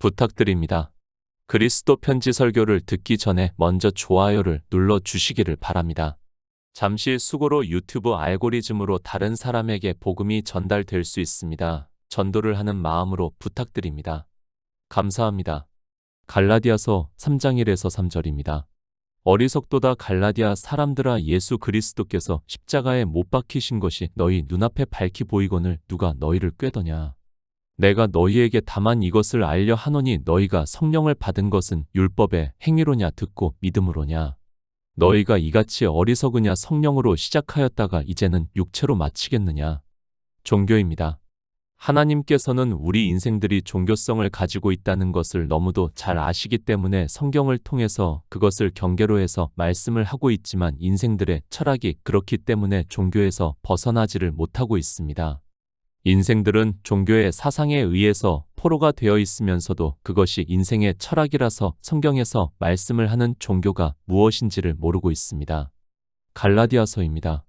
부탁드립니다. 그리스도 편지 설교를 듣기 전에 먼저 좋아요를 눌러 주시기를 바랍니다. 잠시 수고로 유튜브 알고리즘으로 다른 사람에게 복음이 전달될 수 있습니다. 전도를 하는 마음으로 부탁드립니다. 감사합니다. 갈라디아서 3장 1에서 3절입니다. 어리석도다 갈라디아 사람들아, 예수 그리스도께서 십자가에 못 박히신 것이 너희 눈앞에 밝히 보이거늘 누가 너희를 꾀더냐. 내가 너희에게 다만 이것을 알려 하노니 너희가 성령을 받은 것은 율법의 행위로냐 듣고 믿음으로냐. 너희가 이같이 어리석으냐. 성령으로 시작하였다가 이제는 육체로 마치겠느냐. 종교입니다. 하나님께서는 우리 인생들이 종교성을 가지고 있다는 것을 너무도 잘 아시기 때문에 성경을 통해서 그것을 경계로 해서 말씀을 하고 있지만 인생들의 철학이 그렇기 때문에 종교에서 벗어나지를 못하고 있습니다. 인생들은 종교의 사상에 의해서 포로가 되어 있으면서도 그것이 인생의 철학이라서 성경에서 말씀을 하는 종교가 무엇인지를 모르고 있습니다. 갈라디아서입니다.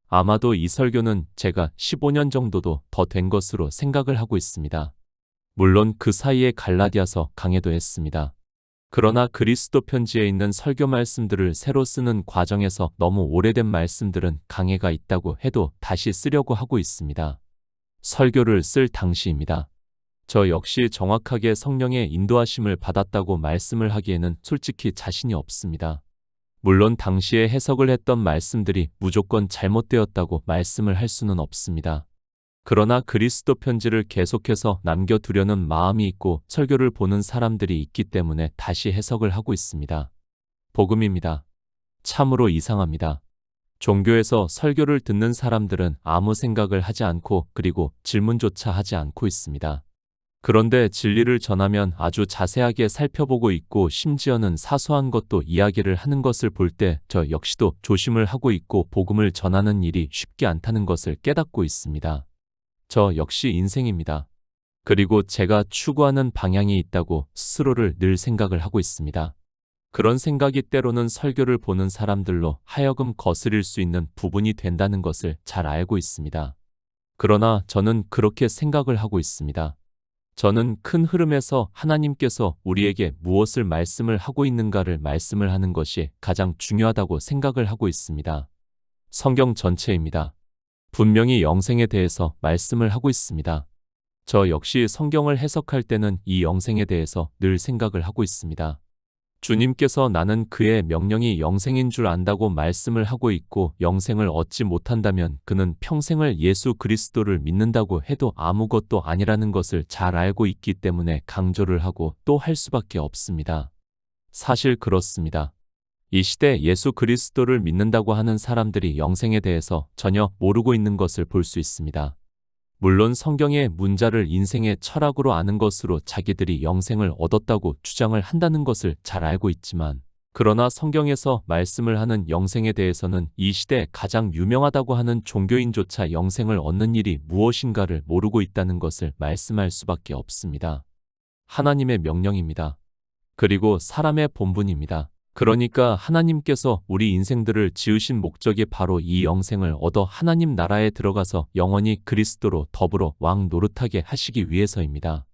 아마도 이 설교는 제가 15년 정도도 더 된 것으로 생각을 하고 있습니다. 물론 그 사이에 갈라디아서 강해도 했습니다. 그러나 그리스도 편지에 있는 설교 말씀들을 새로 쓰는 과정에서 너무 오래된 말씀들은 강해가 있다고 해도 다시 쓰려고 하고 있습니다. 설교를 쓸 당시입니다. 저 역시 정확하게 성령의 인도하심을 받았다고 말씀을 하기에는 솔직히 자신이 없습니다. 물론 당시에 해석을 했던 말씀들이 무조건 잘못되었다고 말씀을 할 수는 없습니다. 그러나 그리스도 편지를 계속해서 남겨두려는 마음이 있고 설교를 보는 사람들이 있기 때문에 다시 해석을 하고 있습니다. 복음입니다. 참으로 이상합니다. 종교에서 설교를 듣는 사람들은 아무 생각을 하지 않고 그리고 질문조차 하지 않고 있습니다. 그런데 진리를 전하면 아주 자세하게 살펴보고 있고 심지어는 사소한 것도 이야기를 하는 것을 볼 때 저 역시도 조심을 하고 있고 복음을 전하는 일이 쉽지 않다는 것을 깨닫고 있습니다. 저 역시 인생입니다. 그리고 제가 추구하는 방향이 있다고 스스로를 늘 생각을 하고 있습니다. 그런 생각이 때로는 설교를 보는 사람들로 하여금 거스릴 수 있는 부분이 된다는 것을 잘 알고 있습니다. 그러나 저는 그렇게 생각을 하고 있습니다. 저는 큰 흐름에서 하나님께서 우리에게 무엇을 말씀을 하고 있는가를 말씀을 하는 것이 가장 중요하다고 생각을 하고 있습니다. 성경 전체입니다. 분명히 영생에 대해서 말씀을 하고 있습니다. 저 역시 성경을 해석할 때는 이 영생에 대해서 늘 생각을 하고 있습니다. 주님께서 나는 그의 명령이 영생인 줄 안다고 말씀을 하고 있고 영생을 얻지 못한다면 그는 평생을 예수 그리스도를 믿는다고 해도 아무것도 아니라는 것을 잘 알고 있기 때문에 강조를 하고 또 할 수밖에 없습니다. 사실 그렇습니다. 이 시대 예수 그리스도를 믿는다고 하는 사람들이 영생에 대해서 전혀 모르고 있는 것을 볼 수 있습니다. 물론 성경의 문자를 인생의 철학으로 아는 것으로 자기들이 영생을 얻었다고 주장을 한다는 것을 잘 알고 있지만 그러나 성경에서 말씀을 하는 영생에 대해서는 이 시대 가장 유명하다고 하는 종교인조차 영생을 얻는 일이 무엇인가를 모르고 있다는 것을 말씀할 수밖에 없습니다. 하나님의 명령입니다. 그리고 사람의 본분입니다. 그러니까 하나님께서 우리 인생들을 지으신 목적이 바로 이 영생을 얻어 하나님 나라에 들어가서 영원히 그리스도로 더불어 왕 노릇하게 하시기 위해서입니다.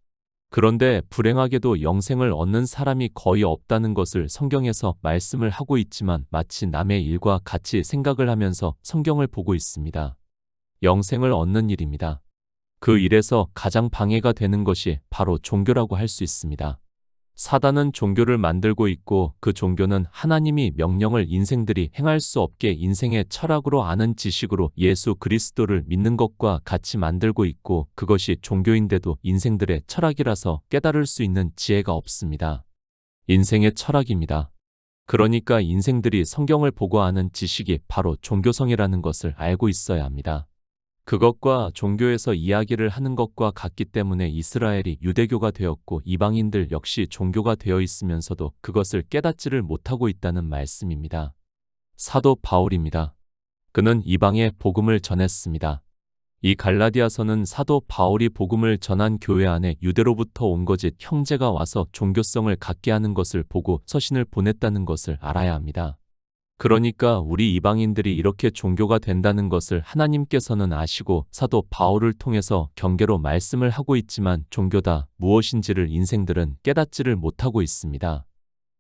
그런데 불행하게도 영생을 얻는 사람이 거의 없다는 것을 성경에서 말씀을 하고 있지만 마치 남의 일과 같이 생각을 하면서 성경을 보고 있습니다. 영생을 얻는 일입니다. 그 일에서 가장 방해가 되는 것이 바로 종교라고 할 수 있습니다. 사단은 종교를 만들고 있고 그 종교는 하나님이 명령을 인생들이 행할 수 없게 인생의 철학으로 아는 지식으로 예수 그리스도를 믿는 것과 같이 만들고 있고 그것이 종교인데도 인생들의 철학이라서 깨달을 수 있는 지혜가 없습니다. 인생의 철학입니다. 그러니까 인생들이 성경을 보고 아는 지식이 바로 종교성이라는 것을 알고 있어야 합니다. 그것과 종교에서 이야기를 하는 것과 같기 때문에 이스라엘이 유대교가 되었고 이방인들 역시 종교가 되어 있으면서도 그것을 깨닫지를 못하고 있다는 말씀입니다. 사도 바울입니다. 그는 이방에 복음을 전했습니다. 이 갈라디아서는 사도 바울이 복음을 전한 교회 안에 유대로부터 온 거짓 형제가 와서 종교성을 갖게 하는 것을 보고 서신을 보냈다는 것을 알아야 합니다. 그러니까 우리 이방인들이 이렇게 종교가 된다는 것을 하나님께서는 아시고 사도 바울을 통해서 경계로 말씀을 하고 있지만 종교다 무엇인지를 인생들은 깨닫지를 못하고 있습니다.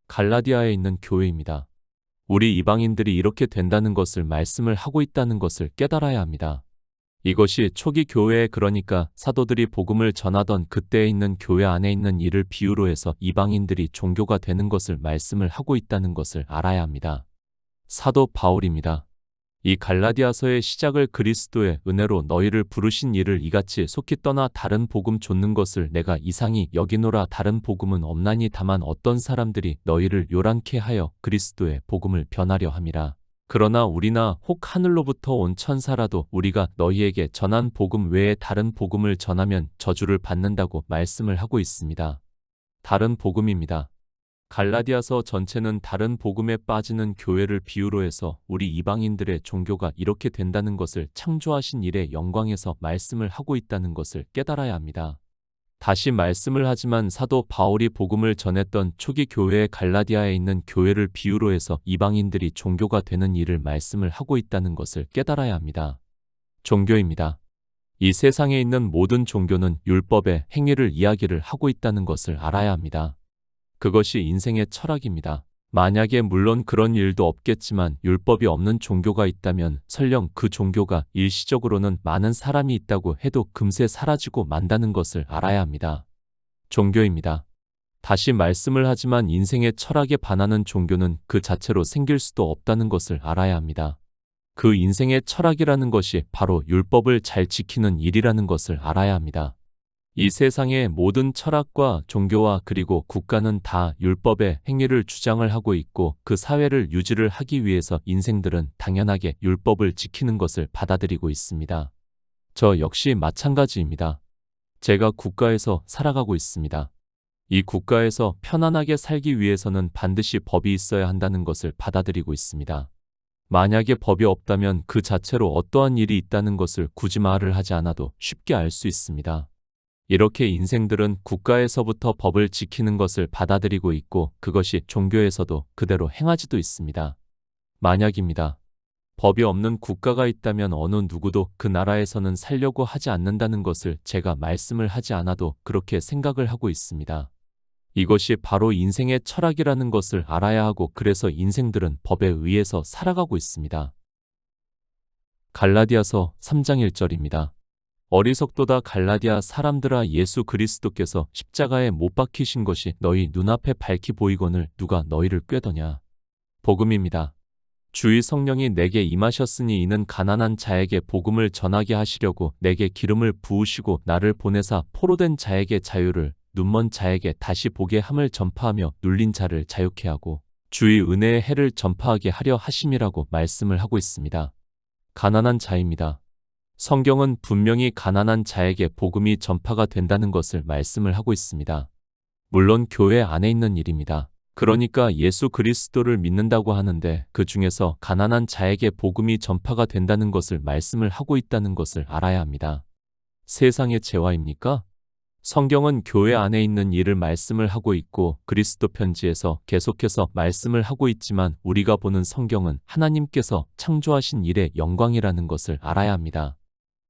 갈라디아에 있는 교회입니다. 우리 이방인들이 이렇게 된다는 것을 말씀을 하고 있다는 것을 깨달아야 합니다. 이것이 초기 교회에 그러니까 사도들이 복음을 전하던 그때에 있는 교회 안에 있는 일을 비유로 해서 이방인들이 종교가 되는 것을 말씀을 하고 있다는 것을 알아야 합니다. 사도 바울입니다. 이 갈라디아서의 시작을 그리스도의 은혜로 너희를 부르신 이를 이같이 속히 떠나 다른 복음 좇는 것을 내가 이상히 여기노라. 다른 복음은 없나니 다만 어떤 사람들이 너희를 요란케 하여 그리스도의 복음을 변하려 함이라. 그러나 우리나 혹 하늘로부터 온 천사라도 우리가 너희에게 전한 복음 외에 다른 복음을 전하면 저주를 받는다고 말씀을 하고 있습니다. 다른 복음입니다. 갈라디아서 전체는 다른 복음에 빠지는 교회를 비유로 해서 우리 이방인들의 종교가 이렇게 된다는 것을 창조하신 일의 영광에서 말씀을 하고 있다는 것을 깨달아야 합니다. 다시 말씀을 하지만 사도 바울이 복음을 전했던 초기 교회의 갈라디아에 있는 교회를 비유로 해서 이방인들이 종교가 되는 일을 말씀을 하고 있다는 것을 깨달아야 합니다. 종교입니다. 이 세상에 있는 모든 종교는 율법의 행위를 이야기를 하고 있다는 것을 알아야 합니다. 그것이 인생의 철학입니다. 만약에 물론 그런 일도 없겠지만 율법이 없는 종교가 있다면 설령 그 종교가 일시적으로는 많은 사람이 있다고 해도 금세 사라지고 만다는 것을 알아야 합니다. 종교입니다. 다시 말씀을 하지만 인생의 철학에 반하는 종교는 그 자체로 생길 수도 없다는 것을 알아야 합니다. 그 인생의 철학이라는 것이 바로 율법을 잘 지키는 일이라는 것을 알아야 합니다. 이 세상의 모든 철학과 종교와 그리고 국가는 다 율법의 행위를 주장을 하고 있고 그 사회를 유지를 하기 위해서 인생들은 당연하게 율법을 지키는 것을 받아들이고 있습니다. 저 역시 마찬가지입니다. 제가 국가에서 살아가고 있습니다. 이 국가에서 편안하게 살기 위해서는 반드시 법이 있어야 한다는 것을 받아들이고 있습니다. 만약에 법이 없다면 그 자체로 어떠한 일이 있다는 것을 굳이 말을 하지 않아도 쉽게 알 수 있습니다. 이렇게 인생들은 국가에서부터 법을 지키는 것을 받아들이고 있고 그것이 종교에서도 그대로 행하지도 있습니다. 만약입니다. 법이 없는 국가가 있다면 어느 누구도 그 나라에서는 살려고 하지 않는다는 것을 제가 말씀을 하지 않아도 그렇게 생각을 하고 있습니다. 이것이 바로 인생의 철학이라는 것을 알아야 하고 그래서 인생들은 법에 의해서 살아가고 있습니다. 갈라디아서 3장 1절입니다. 어리석도다 갈라디아 사람들아 예수 그리스도께서 십자가에 못 박히신 것이 너희 눈앞에 밝히 보이거늘 누가 너희를 꾀더냐. 복음입니다. 주의 성령이 내게 임하셨으니 이는 가난한 자에게 복음을 전하게 하시려고 내게 기름을 부으시고 나를 보내사 포로된 자에게 자유를 눈먼 자에게 다시 보게 함을 전파하며 눌린 자를 자유케 하고 주의 은혜의 해를 전파하게 하려 하심이라고 말씀을 하고 있습니다. 가난한 자입니다. 성경은 분명히 가난한 자에게 복음이 전파가 된다는 것을 말씀을 하고 있습니다. 물론 교회 안에 있는 일입니다. 그러니까 예수 그리스도를 믿는다고 하는데 그 중에서 가난한 자에게 복음이 전파가 된다는 것을 말씀을 하고 있다는 것을 알아야 합니다. 세상의 재화입니까? 성경은 교회 안에 있는 일을 말씀을 하고 있고 그리스도 편지에서 계속해서 말씀을 하고 있지만 우리가 보는 성경은 하나님께서 창조하신 일의 영광이라는 것을 알아야 합니다.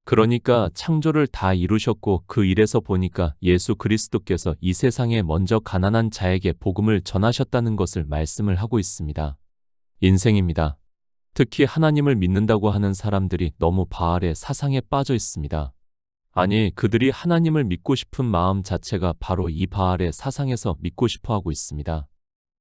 그러니까 창조를 다 이루셨고 그 일에서 보니까 예수 그리스도께서 이 세상에 먼저 가난한 자에게 복음을 전하셨다는 것을 말씀을 하고 있습니다. 인생입니다. 특히 하나님을 믿는다고 하는 사람들이 너무 바알의 사상에 빠져 있습니다. 아니, 그들이 하나님을 믿고 싶은 마음 자체가 바로 이 바알의 사상에서 믿고 싶어 하고 있습니다.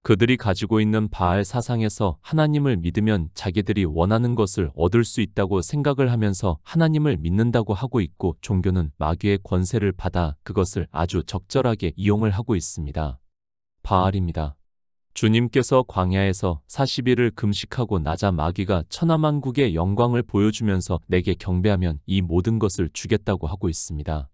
그들이 가지고 있는 바알 사상에서 하나님을 믿으면 자기들이 원하는 것을 얻을 수 있다고 생각을 하면서 하나님을 믿는다고 하고 있고 종교는 마귀의 권세를 받아 그것을 아주 적절하게 이용을 하고 있습니다. 바알입니다. 주님께서 광야에서 40일을 금식하고 나자 마귀가 천하만국의 영광을 보여주면서 내게 경배하면 이 모든 것을 주겠다고 하고 있습니다.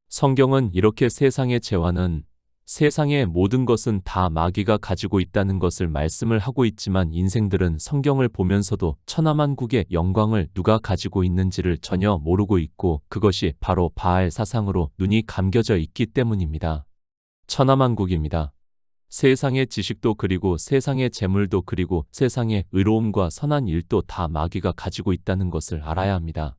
성경은 이렇게 세상의 재화는 세상의 모든 것은 다 마귀가 가지고 있다는 것을 말씀을 하고 있지만 인생들은 성경을 보면서도 천하만국의 영광을 누가 가지고 있는지를 전혀 모르고 있고 그것이 바로 바알 사상으로 눈이 감겨져 있기 때문입니다. 천하만국입니다. 세상의 지식도 그리고 세상의 재물도 그리고 세상의 의로움과 선한 일도 다 마귀가 가지고 있다는 것을 알아야 합니다.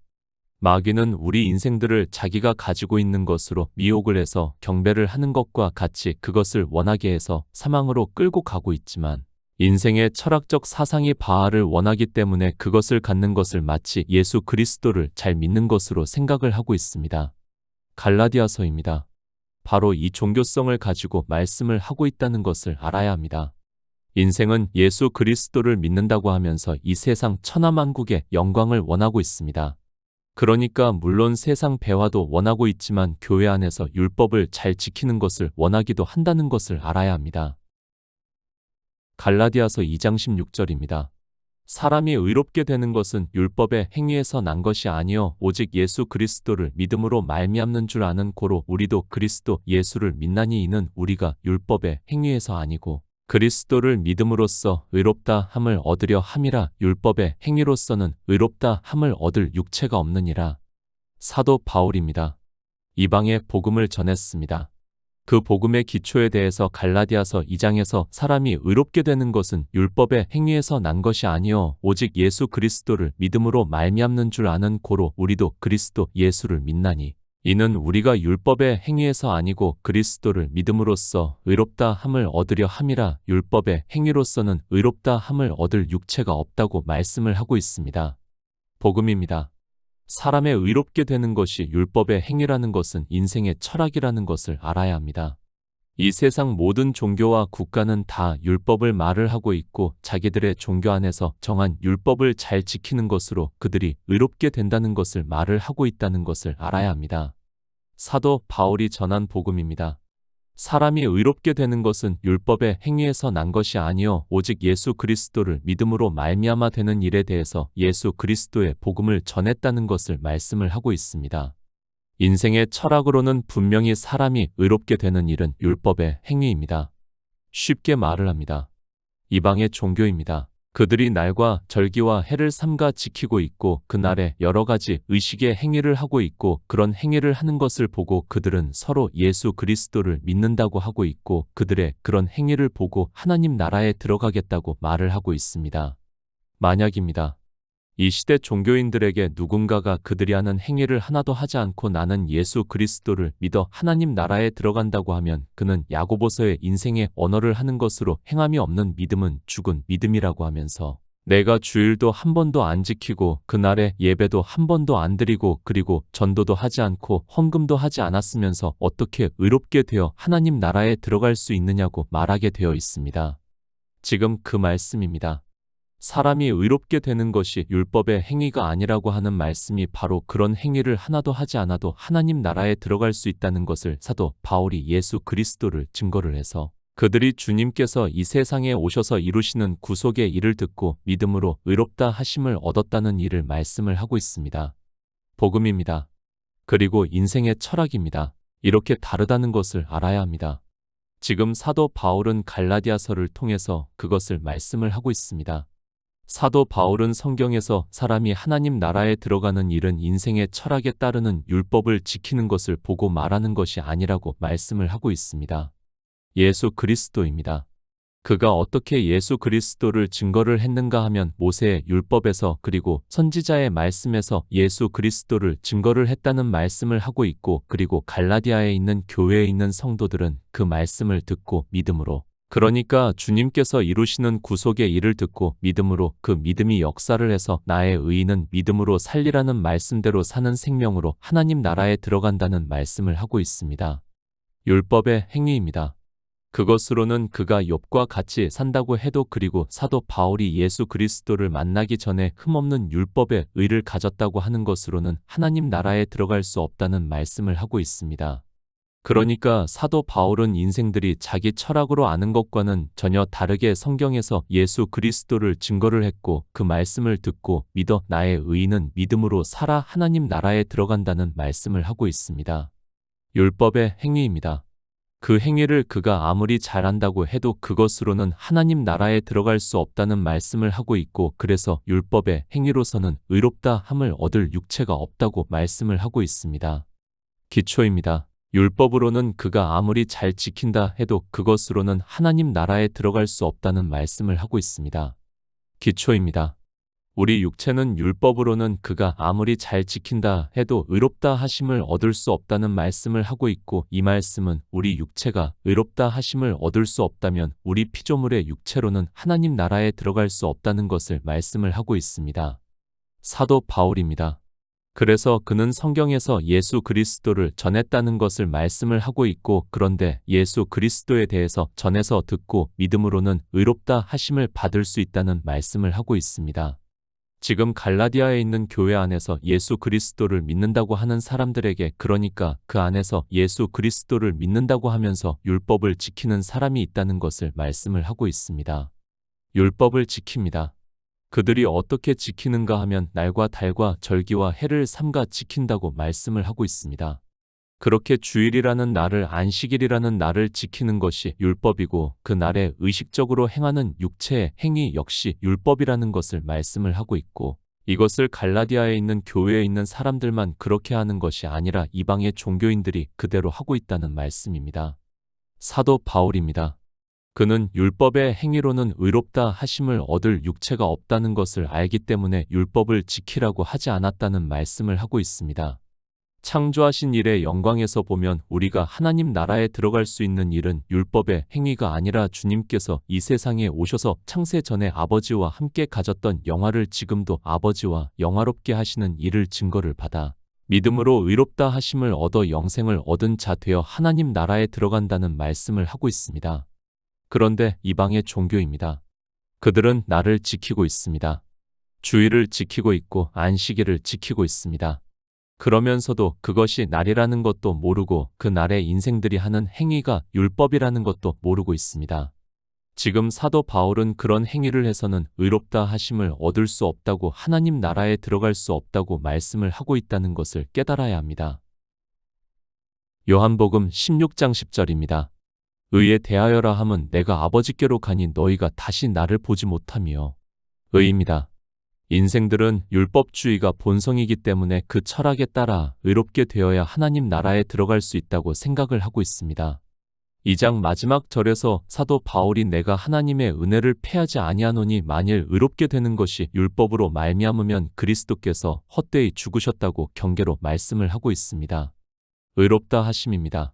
마귀는 우리 인생들을 자기가 가지고 있는 것으로 미혹을 해서 경배를 하는 것과 같이 그것을 원하게 해서 사망으로 끌고 가고 있지만 인생의 철학적 사상이 바알을 원하기 때문에 그것을 갖는 것을 마치 예수 그리스도를 잘 믿는 것으로 생각을 하고 있습니다. 갈라디아서입니다. 바로 이 종교성을 가지고 말씀을 하고 있다는 것을 알아야 합니다. 인생은 예수 그리스도를 믿는다고 하면서 이 세상 천하만국의 영광을 원하고 있습니다. 그러니까 물론 세상 배화도 원하고 있지만 교회 안에서 율법을 잘 지키는 것을 원하기도 한다는 것을 알아야 합니다. 갈라디아서 2장 16절입니다. 사람이 의롭게 되는 것은 율법의 행위에서 난 것이 아니요 오직 예수 그리스도를 믿음으로 말미암는 줄 아는 고로 우리도 그리스도 예수를 믿나니 이는 우리가 율법의 행위에서 아니고 그리스도를 믿음으로써 의롭다 함을 얻으려 함이라. 율법의 행위로서는 의롭다 함을 얻을 육체가 없느니라. 사도 바울입니다. 이방의 복음을 전했습니다. 그 복음의 기초에 대해서 갈라디아서 2장에서 사람이 의롭게 되는 것은 율법의 행위에서 난 것이 아니요 오직 예수 그리스도를 믿음으로 말미암는 줄 아는 고로 우리도 그리스도 예수를 믿나니 이는 우리가 율법의 행위에서 아니고 그리스도를 믿음으로써 의롭다 함을 얻으려 함이라. 율법의 행위로서는 의롭다 함을 얻을 육체가 없다고 말씀을 하고 있습니다. 복음입니다. 사람의 의롭게 되는 것이 율법의 행위라는 것은 인생의 철학이라는 것을 알아야 합니다. 이 세상 모든 종교와 국가는 다 율법을 말을 하고 있고 자기들의 종교 안에서 정한 율법을 잘 지키는 것으로 그들이 의롭게 된다는 것을 말을 하고 있다는 것을 알아야 합니다. 사도 바울이 전한 복음입니다. 사람이 의롭게 되는 것은 율법의 행위에서 난 것이 아니요 오직 예수 그리스도를 믿음으로 말미암아 되는 일에 대해서 예수 그리스도의 복음을 전했다는 것을 말씀을 하고 있습니다. 인생의 철학으로는 분명히 사람이 의롭게 되는 일은 율법의 행위입니다. 쉽게 말을 합니다. 이방의 종교입니다. 그들이 날과 절기와 해를 삼가 지키고 있고 그날에 여러 가지 의식의 행위를 하고 있고 그런 행위를 하는 것을 보고 그들은 서로 예수 그리스도를 믿는다고 하고 있고 그들의 그런 행위를 보고 하나님 나라에 들어가겠다고 말을 하고 있습니다. 만약입니다. 이 시대 종교인들에게 누군가가 그들이 하는 행위를 하나도 하지 않고 나는 예수 그리스도를 믿어 하나님 나라에 들어간다고 하면 그는 야고보서의 인생의 언어를 하는 것으로 행함이 없는 믿음은 죽은 믿음이라고 하면서 내가 주일도 한 번도 안 지키고 그날에 예배도 한 번도 안 드리고 그리고 전도도 하지 않고 헌금도 하지 않았으면서 어떻게 의롭게 되어 하나님 나라에 들어갈 수 있느냐고 말하게 되어 있습니다. 지금 그 말씀입니다. 사람이 의롭게 되는 것이 율법의 행위가 아니라고 하는 말씀이 바로 그런 행위를 하나도 하지 않아도 하나님 나라에 들어갈 수 있다는 것을 사도 바울이 예수 그리스도를 증거를 해서 그들이 주님께서 이 세상에 오셔서 이루시는 구속의 일을 듣고 믿음으로 의롭다 하심을 얻었다는 일을 말씀을 하고 있습니다. 복음입니다. 그리고 인생의 철학입니다. 이렇게 다르다는 것을 알아야 합니다. 지금 사도 바울은 갈라디아서를 통해서 그것을 말씀을 하고 있습니다. 사도 바울은 성경에서 사람이 하나님 나라에 들어가는 일은 인생의 철학에 따르는 율법을 지키는 것을 보고 말하는 것이 아니라고 말씀을 하고 있습니다. 예수 그리스도입니다. 그가 어떻게 예수 그리스도를 증거를 했는가 하면 모세의 율법에서 그리고 선지자의 말씀에서 예수 그리스도를 증거를 했다는 말씀을 하고 있고 그리고 갈라디아에 있는 교회에 있는 성도들은 그 말씀을 듣고 믿음으로 그러니까 주님께서 이루시는 구속의 일을 듣고 믿음으로 그 믿음이 역사를 해서 나의 의인은 믿음으로 살리라는 말씀대로 사는 생명으로 하나님 나라에 들어간다는 말씀을 하고 있습니다. 율법의 행위입니다. 그것으로는 그가 욥과 같이 산다고 해도 그리고 사도 바울이 예수 그리스도를 만나기 전에 흠없는 율법의 의를 가졌다고 하는 것으로는 하나님 나라에 들어갈 수 없다는 말씀을 하고 있습니다. 그러니까 사도 바울은 인생들이 자기 철학으로 아는 것과는 전혀 다르게 성경에서 예수 그리스도를 증거를 했고 그 말씀을 듣고 믿어 나의 의인은 믿음으로 살아 하나님 나라에 들어간다는 말씀을 하고 있습니다. 율법의 행위입니다. 그 행위를 그가 아무리 잘한다고 해도 그것으로는 하나님 나라에 들어갈 수 없다는 말씀을 하고 있고 그래서 율법의 행위로서는 의롭다 함을 얻을 육체가 없다고 말씀을 하고 있습니다. 기초입니다. 율법으로는 그가 아무리 잘 지킨다 해도 그것으로는 하나님 나라에 들어갈 수 없다는 말씀을 하고 있습니다. 기초입니다. 우리 육체는 율법으로는 그가 아무리 잘 지킨다 해도 의롭다 하심을 얻을 수 없다는 말씀을 하고 있고, 이 말씀은 우리 육체가 의롭다 하심을 얻을 수 없다면 우리 피조물의 육체로는 하나님 나라에 들어갈 수 없다는 것을 말씀을 하고 있습니다. 사도 바울입니다. 그래서 그는 성경에서 예수 그리스도를 전했다는 것을 말씀을 하고 있고, 그런데 예수 그리스도에 대해서 전해서 듣고 믿음으로는 의롭다 하심을 받을 수 있다는 말씀을 하고 있습니다. 지금 갈라디아에 있는 교회 안에서 예수 그리스도를 믿는다고 하는 사람들에게, 그러니까 그 안에서 예수 그리스도를 믿는다고 하면서 율법을 지키는 사람이 있다는 것을 말씀을 하고 있습니다. 율법을 지킵니다. 그들이 어떻게 지키는가 하면 날과 달과 절기와 해를 삼가 지킨다고 말씀을 하고 있습니다. 그렇게 주일이라는 날을, 안식일이라는 날을 지키는 것이 율법이고, 그 날에 의식적으로 행하는 육체의 행위 역시 율법이라는 것을 말씀을 하고 있고, 이것을 갈라디아에 있는 교회에 있는 사람들만 그렇게 하는 것이 아니라 이방의 종교인들이 그대로 하고 있다는 말씀입니다. 사도 바울입니다. 그는 율법의 행위로는 의롭다 하심을 얻을 육체가 없다는 것을 알기 때문에 율법을 지키라고 하지 않았다는 말씀을 하고 있습니다. 창조하신 일의 영광에서 보면 우리가 하나님 나라에 들어갈 수 있는 일은 율법의 행위가 아니라 주님께서 이 세상에 오셔서 창세 전에 아버지와 함께 가졌던 영화를 지금도 아버지와 영화롭게 하시는 일을 증거를 받아 믿음으로 의롭다 하심을 얻어 영생을 얻은 자 되어 하나님 나라에 들어간다는 말씀을 하고 있습니다. 그런데 이방의 종교입니다. 그들은 날을 지키고 있습니다. 주일을 지키고 있고 안식일을 지키고 있습니다. 그러면서도 그것이 날이라는 것도 모르고 그 날에 인생들이 하는 행위가 율법이라는 것도 모르고 있습니다. 지금 사도 바울은 그런 행위를 해서는 의롭다 하심을 얻을 수 없다고, 하나님 나라에 들어갈 수 없다고 말씀을 하고 있다는 것을 깨달아야 합니다. 요한복음 16장 10절입니다. 의에 대하여라 함은 내가 아버지께로 가니 너희가 다시 나를 보지 못하며. 의입니다. 인생들은 율법주의가 본성이기 때문에 그 철학에 따라 의롭게 되어야 하나님 나라에 들어갈 수 있다고 생각을 하고 있습니다. 2장 마지막 절에서 사도 바울이 내가 하나님의 은혜를 패하지 아니하노니 만일 의롭게 되는 것이 율법으로 말미암으면 그리스도께서 헛되이 죽으셨다고 경계로 말씀을 하고 있습니다. 의롭다 하심입니다.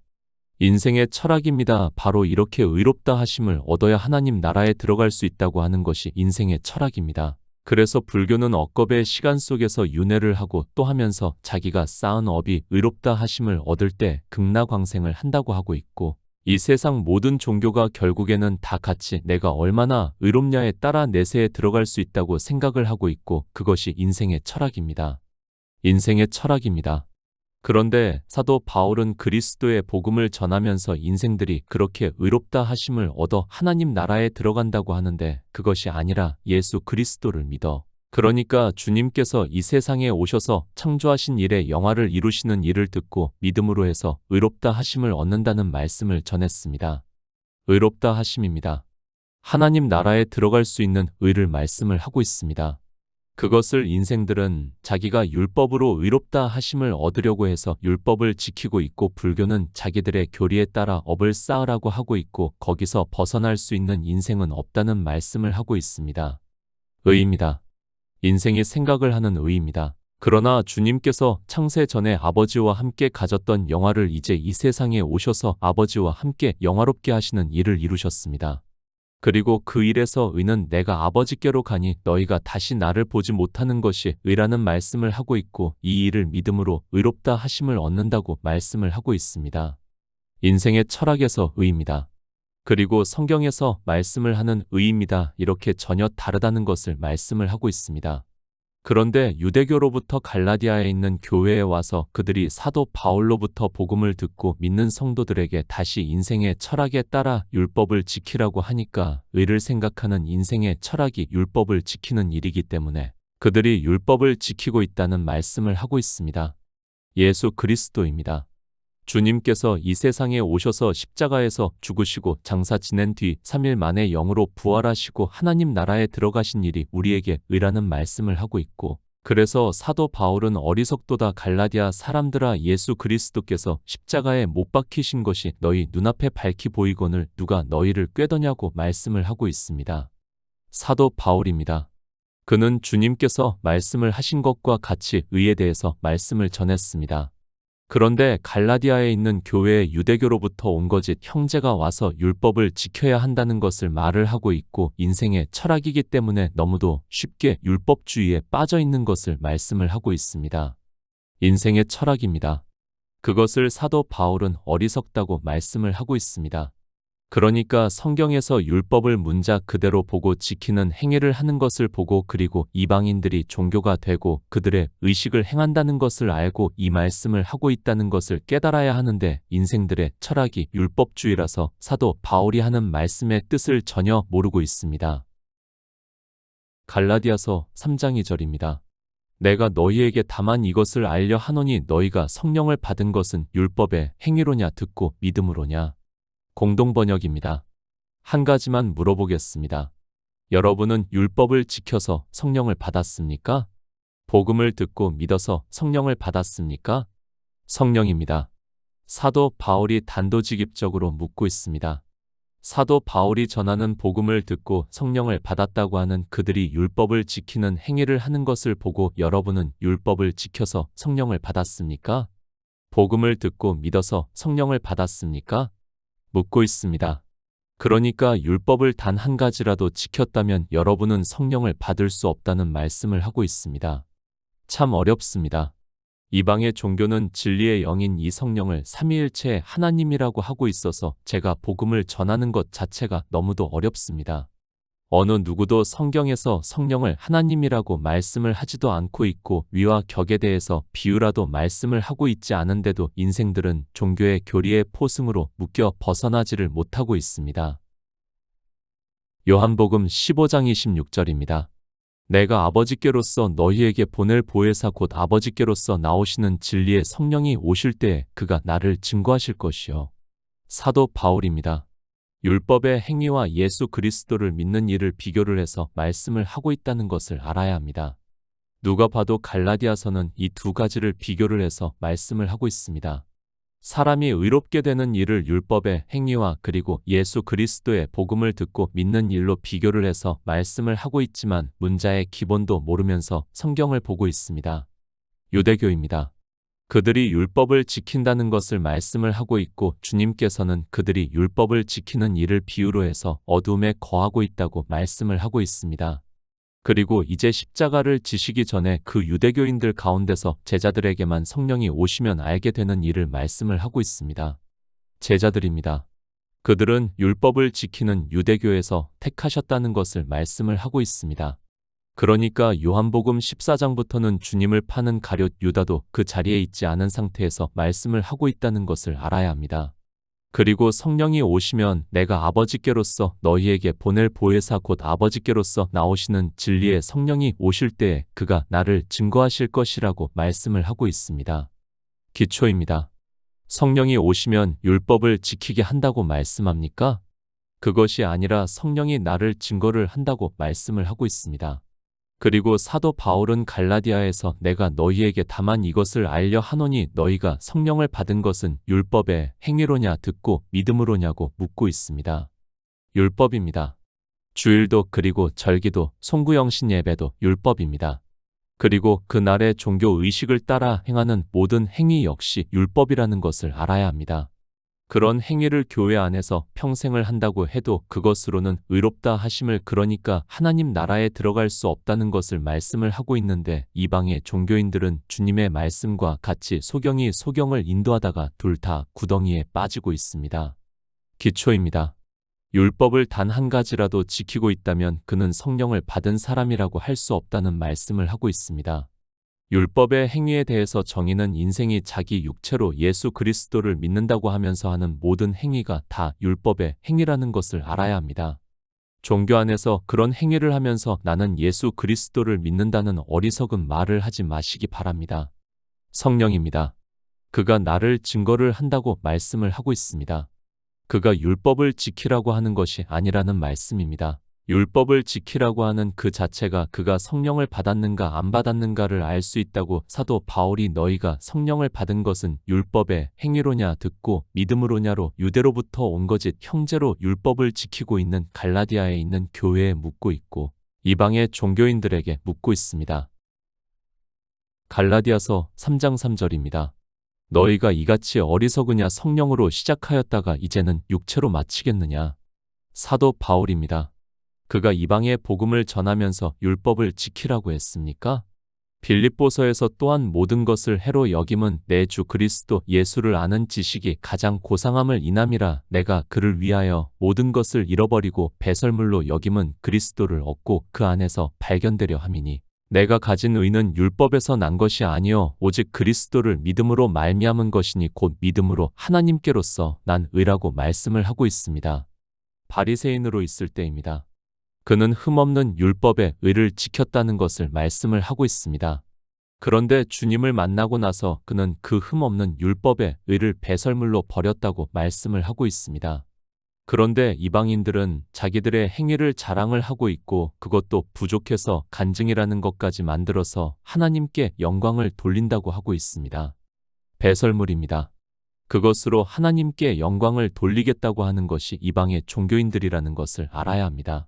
인생의 철학입니다. 바로 이렇게 의롭다 하심을 얻어야 하나님 나라에 들어갈 수 있다고 하는 것이 인생의 철학입니다. 그래서 불교는 억겁의 시간 속에서 윤회를 하고 또 하면서 자기가 쌓은 업이 의롭다 하심을 얻을 때 극락광생을 한다고 하고 있고, 이 세상 모든 종교가 결국에는 다 같이 내가 얼마나 의롭냐에 따라 내세에 들어갈 수 있다고 생각을 하고 있고, 그것이 인생의 철학입니다. 인생의 철학입니다. 그런데 사도 바울은 그리스도의 복음을 전하면서 인생들이 그렇게 의롭다 하심을 얻어 하나님 나라에 들어간다고 하는데, 그것이 아니라 예수 그리스도를 믿어, 그러니까 주님께서 이 세상에 오셔서 창조하신 일의 영화를 이루시는 일을 듣고 믿음으로 해서 의롭다 하심을 얻는다는 말씀을 전했습니다. 의롭다 하심입니다. 하나님 나라에 들어갈 수 있는 의를 말씀을 하고 있습니다. 그것을 인생들은 자기가 율법으로 의롭다 하심을 얻으려고 해서 율법을 지키고 있고, 불교는 자기들의 교리에 따라 업을 쌓으라고 하고 있고, 거기서 벗어날 수 있는 인생은 없다는 말씀을 하고 있습니다. 의입니다. 인생이 생각을 하는 의입니다. 그러나 주님께서 창세 전에 아버지와 함께 가졌던 영화를 이제 이 세상에 오셔서 아버지와 함께 영화롭게 하시는 일을 이루셨습니다. 그리고 그 일에서 의는 내가 아버지께로 가니 너희가 다시 나를 보지 못하는 것이 의라는 말씀을 하고 있고, 이 일을 믿음으로 의롭다 하심을 얻는다고 말씀을 하고 있습니다. 인생의 철학에서 의입니다. 그리고 성경에서 말씀을 하는 의입니다. 이렇게 전혀 다르다는 것을 말씀을 하고 있습니다. 그런데 유대교로부터 갈라디아에 있는 교회에 와서 그들이 사도 바울로부터 복음을 듣고 믿는 성도들에게 다시 인생의 철학에 따라 율법을 지키라고 하니까, 의를 생각하는 인생의 철학이 율법을 지키는 일이기 때문에 그들이 율법을 지키고 있다는 말씀을 하고 있습니다. 예수 그리스도입니다. 주님께서 이 세상에 오셔서 십자가에서 죽으시고 장사 지낸 뒤 3일 만에 영으로 부활하시고 하나님 나라에 들어가신 일이 우리에게 의라는 말씀을 하고 있고, 그래서 사도 바울은 어리석도다 갈라디아 사람들아 예수 그리스도께서 십자가에 못 박히신 것이 너희 눈앞에 밝히 보이거늘 누가 너희를 꾀더냐고 말씀을 하고 있습니다. 사도 바울입니다. 그는 주님께서 말씀을 하신 것과 같이 의에 대해서 말씀을 전했습니다. 그런데 갈라디아에 있는 교회의 유대교로부터 온 거짓 형제가 와서 율법을 지켜야 한다는 것을 말을 하고 있고 인생의 철학이기 때문에 너무도 쉽게 율법주의에 빠져 있는 것을 말씀을 하고 있습니다. 인생의 철학입니다. 그것을 사도 바울은 어리석다고 말씀을 하고 있습니다. 그러니까 성경에서 율법을 문자 그대로 보고 지키는 행위를 하는 것을 보고 그리고 이방인들이 종교가 되고 그들의 의식을 행한다는 것을 알고 이 말씀을 하고 있다는 것을 깨달아야 하는데 인생들의 철학이 율법주의라서 사도 바울이 하는 말씀의 뜻을 전혀 모르고 있습니다. 갈라디아서 3장 2절입니다. 내가 너희에게 다만 이것을 알려 하노니 너희가 성령을 받은 것은 율법의 행위로냐 듣고 믿음으로냐. 공동번역입니다. 한 가지만 물어보겠습니다. 여러분은 율법을 지켜서 성령을 받았습니까? 복음을 듣고 믿어서 성령을 받았습니까? 성령입니다. 사도 바울이 단도직입적으로 묻고 있습니다. 사도 바울이 전하는 복음을 듣고 성령을 받았다고 하는 그들이 율법을 지키는 행위를 하는 것을 보고 여러분은 율법을 지켜서 성령을 받았습니까? 복음을 듣고 믿어서 성령을 받았습니까? 묻고 있습니다. 그러니까 율법을 단 한 가지라도 지켰다면 여러분은 성령을 받을 수 없다는 말씀을 하고 있습니다. 참 어렵습니다. 이방의 종교는 진리의 영인 이 성령을 삼위일체의 하나님이라고 하고 있어서 제가 복음을 전하는 것 자체가 너무도 어렵습니다. 어느 누구도 성경에서 성령을 하나님이라고 말씀을 하지도 않고 있고 위와 격에 대해서 비유라도 말씀을 하고 있지 않은데도 인생들은 종교의 교리의 포승으로 묶여 벗어나지를 못하고 있습니다. 요한복음 15장 26절입니다. 내가 아버지께로서 너희에게 보낼 보혜사 곧 아버지께로서 나오시는 진리의 성령이 오실 때에 그가 나를 증거하실 것이요. 사도 바울입니다. 율법의 행위와 예수 그리스도를 믿는 일을 비교를 해서 말씀을 하고 있다는 것을 알아야 합니다. 누가 봐도 갈라디아서는 이 두 가지를 비교를 해서 말씀을 하고 있습니다. 사람이 의롭게 되는 일을 율법의 행위와 그리고 예수 그리스도의 복음을 듣고 믿는 일로 비교를 해서 말씀을 하고 있지만 문자의 기본도 모르면서 성경을 보고 있습니다. 유대교입니다. 그들이 율법을 지킨다는 것을 말씀을 하고 있고 주님께서는 그들이 율법을 지키는 일을 비유로 해서 어둠에 거하고 있다고 말씀을 하고 있습니다. 그리고 이제 십자가를 지시기 전에 그 유대교인들 가운데서 제자들에게만 성령이 오시면 알게 되는 일을 말씀을 하고 있습니다. 제자들입니다. 그들은 율법을 지키는 유대교에서 택하셨다는 것을 말씀을 하고 있습니다. 그러니까 요한복음 14장부터는 주님을 파는 가룟 유다도 그 자리에 있지 않은 상태에서 말씀을 하고 있다는 것을 알아야 합니다. 그리고 성령이 오시면 내가 아버지께로서 너희에게 보낼 보혜사 곧 아버지께로서 나오시는 진리의 성령이 오실 때에 그가 나를 증거하실 것이라고 말씀을 하고 있습니다. 기초입니다. 성령이 오시면 율법을 지키게 한다고 말씀합니까? 그것이 아니라 성령이 나를 증거를 한다고 말씀을 하고 있습니다. 그리고 사도 바울은 갈라디아에서 내가 너희에게 다만 이것을 알려 하노니 너희가 성령을 받은 것은 율법의 행위로냐 듣고 믿음으로냐고 묻고 있습니다. 율법입니다. 주일도 그리고 절기도 송구영신 예배도 율법입니다. 그리고 그날의 종교 의식을 따라 행하는 모든 행위 역시 율법이라는 것을 알아야 합니다. 그런 행위를 교회 안에서 평생을 한다고 해도 그것으로는 의롭다 하심을 그러니까 하나님 나라에 들어갈 수 없다는 것을 말씀을 하고 있는데 이방의 종교인들은 주님의 말씀과 같이 소경이 소경을 인도하다가 둘 다 구덩이에 빠지고 있습니다. 기초입니다. 율법을 단 한 가지라도 지키고 있다면 그는 성령을 받은 사람이라고 할 수 없다는 말씀을 하고 있습니다. 율법의 행위에 대해서 정의는 인생이 자기 육체로 예수 그리스도를 믿는다고 하면서 하는 모든 행위가 다 율법의 행위라는 것을 알아야 합니다. 종교 안에서 그런 행위를 하면서 나는 예수 그리스도를 믿는다는 어리석은 말을 하지 마시기 바랍니다. 성령입니다. 그가 나를 증거를 한다고 말씀을 하고 있습니다. 그가 율법을 지키라고 하는 것이 아니라는 말씀입니다. 율법을 지키라고 하는 그 자체가 그가 성령을 받았는가 안 받았는가를 알 수 있다고 사도 바울이 너희가 성령을 받은 것은 율법의 행위로냐 듣고 믿음으로냐로 유대로부터 온 거짓 형제로 율법을 지키고 있는 갈라디아에 있는 교회에 묻고 있고 이방의 종교인들에게 묻고 있습니다. 갈라디아서 3장 3절입니다. 너희가 이같이 어리석으냐 성령으로 시작하였다가 이제는 육체로 마치겠느냐. 사도 바울입니다. 그가 이방의 복음을 전하면서 율법을 지키라고 했습니까? 빌립보서에서 또한 모든 것을 해로 여김은 내 주 그리스도 예수를 아는 지식이 가장 고상함을 인함이라. 내가 그를 위하여 모든 것을 잃어버리고 배설물로 여김은 그리스도를 얻고 그 안에서 발견되려 함이니 내가 가진 의는 율법에서 난 것이 아니요 오직 그리스도를 믿음으로 말미암은 것이니 곧 믿음으로 하나님께로서 난 의라고 말씀을 하고 있습니다. 바리새인으로 있을 때입니다. 그는 흠없는 율법의 의를 지켰다는 것을 말씀을 하고 있습니다. 그런데 주님을 만나고 나서 그는 그 흠없는 율법의 의를 배설물로 버렸다고 말씀을 하고 있습니다. 그런데 이방인들은 자기들의 행위를 자랑을 하고 있고 그것도 부족해서 간증이라는 것까지 만들어서 하나님께 영광을 돌린다고 하고 있습니다. 배설물입니다. 그것으로 하나님께 영광을 돌리겠다고 하는 것이 이방의 종교인들이라는 것을 알아야 합니다.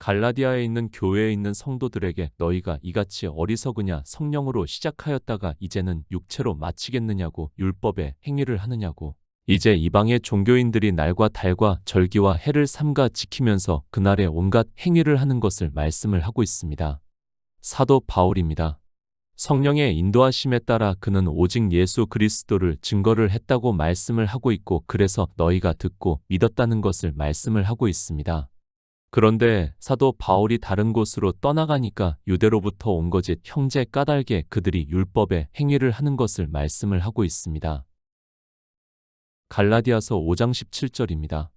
갈라디아에 있는 교회에 있는 성도들에게 너희가 이같이 어리석으냐 성령으로 시작하였다가 이제는 육체로 마치겠느냐고 율법의 행위를 하느냐고 이제 이방의 종교인들이 날과 달과 절기와 해를 삼가 지키면서 그날에 온갖 행위를 하는 것을 말씀을 하고 있습니다. 사도 바울입니다. 성령의 인도하심에 따라 그는 오직 예수 그리스도를 증거를 했다고 말씀을 하고 있고 그래서 너희가 듣고 믿었다는 것을 말씀을 하고 있습니다. 그런데 사도 바울이 다른 곳으로 떠나가니까 유대로부터 온 거짓 형제 까닭에 그들이 율법의 행위를 하는 것을 말씀을 하고 있습니다. 갈라디아서 5장 17절입니다.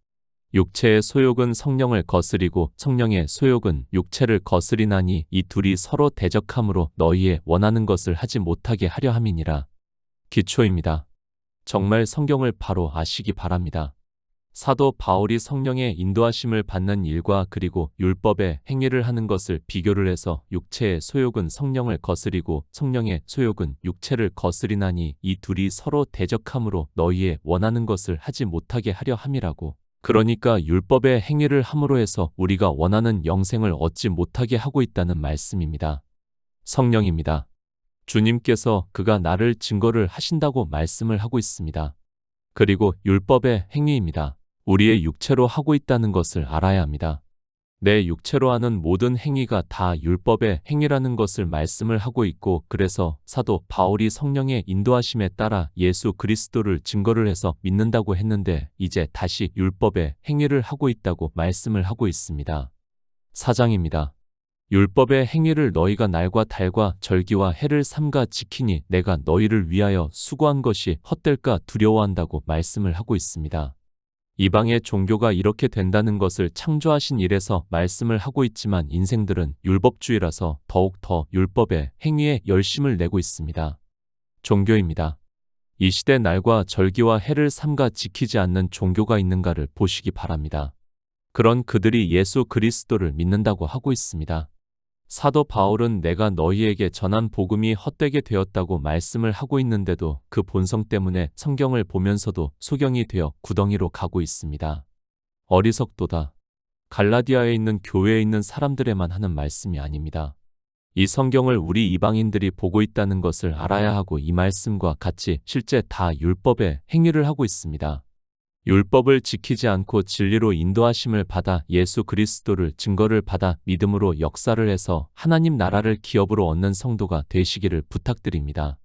육체의 소욕은 성령을 거스리고 성령의 소욕은 육체를 거스리나니 이 둘이 서로 대적함으로 너희의 원하는 것을 하지 못하게 하려 함이니라. 기초입니다. 정말 성경을 바로 아시기 바랍니다. 사도 바울이 성령의 인도하심을 받는 일과 그리고 율법의 행위를 하는 것을 비교를 해서 육체의 소욕은 성령을 거스리고 성령의 소욕은 육체를 거스리나니 이 둘이 서로 대적함으로 너희의 원하는 것을 하지 못하게 하려 함이라고. 그러니까 율법의 행위를 함으로 해서 우리가 원하는 영생을 얻지 못하게 하고 있다는 말씀입니다. 성령입니다. 주님께서 그가 나를 증거를 하신다고 말씀을 하고 있습니다. 그리고 율법의 행위입니다. 우리의 육체로 하고 있다는 것을 알아야 합니다. 내 육체로 하는 모든 행위가 다 율법의 행위라는 것을 말씀을 하고 있고 그래서 사도 바울이 성령의 인도하심에 따라 예수 그리스도를 증거를 해서 믿는다고 했는데 이제 다시 율법의 행위를 하고 있다고 말씀을 하고 있습니다. 4장입니다. 율법의 행위를 너희가 날과 달과 절기와 해를 삼가 지키니 내가 너희를 위하여 수고한 것이 헛될까 두려워한다고 말씀을 하고 있습니다. 이방의 종교가 이렇게 된다는 것을 창조하신 일에서 말씀을 하고 있지만 인생들은 율법주의라서 더욱 더 율법의 행위에 열심을 내고 있습니다. 종교입니다. 이 시대 날과 절기와 해를 삼가 지키지 않는 종교가 있는가를 보시기 바랍니다. 그런 그들이 예수 그리스도를 믿는다고 하고 있습니다. 사도 바울은 내가 너희에게 전한 복음이 헛되게 되었다고 말씀을 하고 있는데도 그 본성 때문에 성경을 보면서도 소경이 되어 구덩이로 가고 있습니다. 어리석도다. 갈라디아에 있는 교회에 있는 사람들에만 하는 말씀이 아닙니다. 이 성경을 우리 이방인들이 보고 있다는 것을 알아야 하고 이 말씀과 같이 실제 다 율법의 행위를 하고 있습니다. 율법을 지키지 않고 진리로 인도하심을 받아 예수 그리스도를 증거를 받아 믿음으로 역사를 해서 하나님 나라를 기업으로 얻는 성도가 되시기를 부탁드립니다.